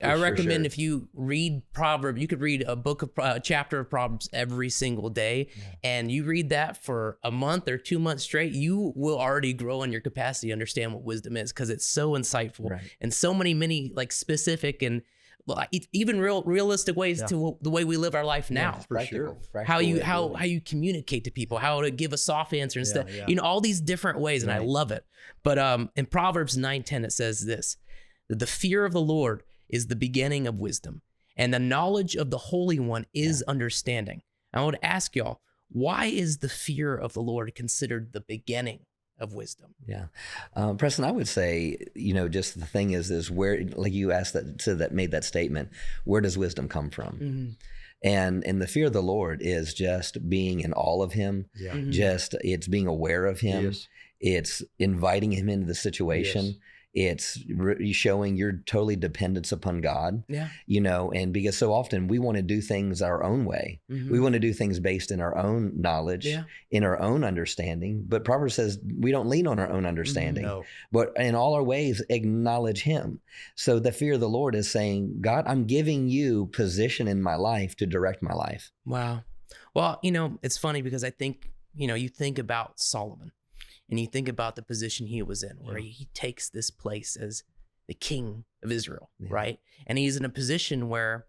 I recommend if you read Proverbs, you could read a chapter of Proverbs every single day, and you read that for a month or 2 months straight, you will already grow in your capacity to understand what wisdom is, because it's so insightful and so many like specific and even realistic ways to the way we live our life now. Yeah, for sure. How you communicate to people, how to give a soft answer instead, all these different ways, and I love it. But in Proverbs 9:10 it says this: the fear of the Lord is the beginning of wisdom, and the knowledge of the Holy One is understanding. I want to ask y'all, why is the fear of the Lord considered the beginning of wisdom? Yeah. Preston, I would say, just the thing is where, like you asked made that statement, where does wisdom come from? And the fear of the Lord is just being in awe of him. Just, it's being aware of him. It's inviting him into the situation. It's showing your totally dependence upon God, and because so often we want to do things our own way. We want to do things based in our own knowledge, in our own understanding. But Proverbs says we don't lean on our own understanding, but in all our ways acknowledge him. So the fear of the Lord is saying, God, I'm giving you position in my life to direct my life. Wow. Well, it's funny because I think, you think about Solomon. And you think about the position he was in, where he takes this place as the king of Israel, right? And he's in a position where,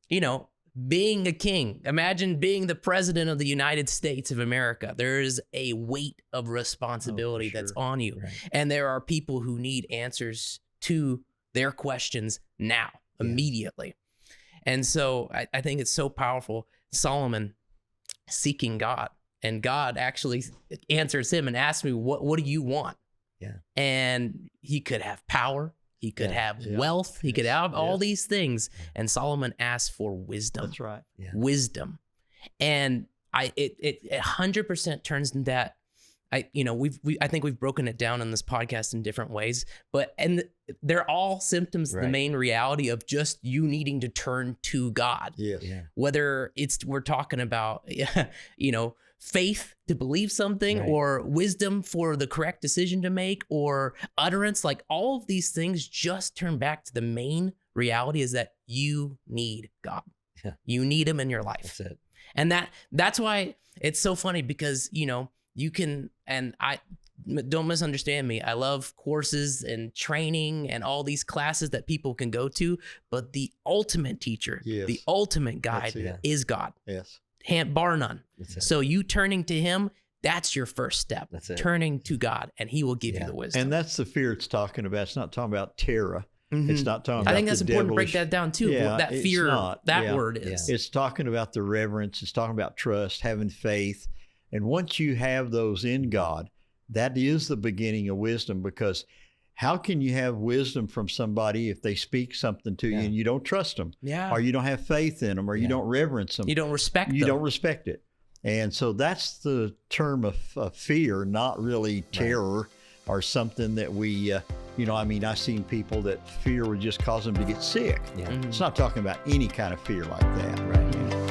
being a king, imagine being the president of the United States of America. There is a weight of responsibility that's on you. And there are people who need answers to their questions now, immediately. And so I think it's so powerful. Solomon seeking God. And God actually answers him and asks me, what do you want? And he could have power. He could have wealth. He could have all these things. And Solomon asked for wisdom. That's right. Wisdom. And it 100% turns into that. I think we've broken it down in this podcast in different ways, and they're all symptoms of the main reality of just you needing to turn to God. Whether we're talking about, faith to believe something, or wisdom for the correct decision to make, or utterance, like all of these things just turn back to the main reality is that you need God. You need him in your life. That's it. And that's why it's so funny, because, you can, and don't misunderstand me, I love courses and training and all these classes that people can go to, but the ultimate teacher, the ultimate guide is God. Bar none. So you turning to him, that's your first step. That's it. Turning to God, and he will give you the wisdom. And that's the fear it's talking about. It's not talking about terror. It's not talking about I think that's important to break that down too. That fear, that word is. It's talking about the reverence. It's talking about trust, having faith. And once you have those in God, that is the beginning of wisdom, because how can you have wisdom from somebody if they speak something to you and you don't trust them? Or you don't have faith in them, or you don't reverence them. You don't respect them. You don't respect it. And so that's the term of fear, not really terror or something that we, I've seen people that fear would just cause them to get sick. It's not talking about any kind of fear like that.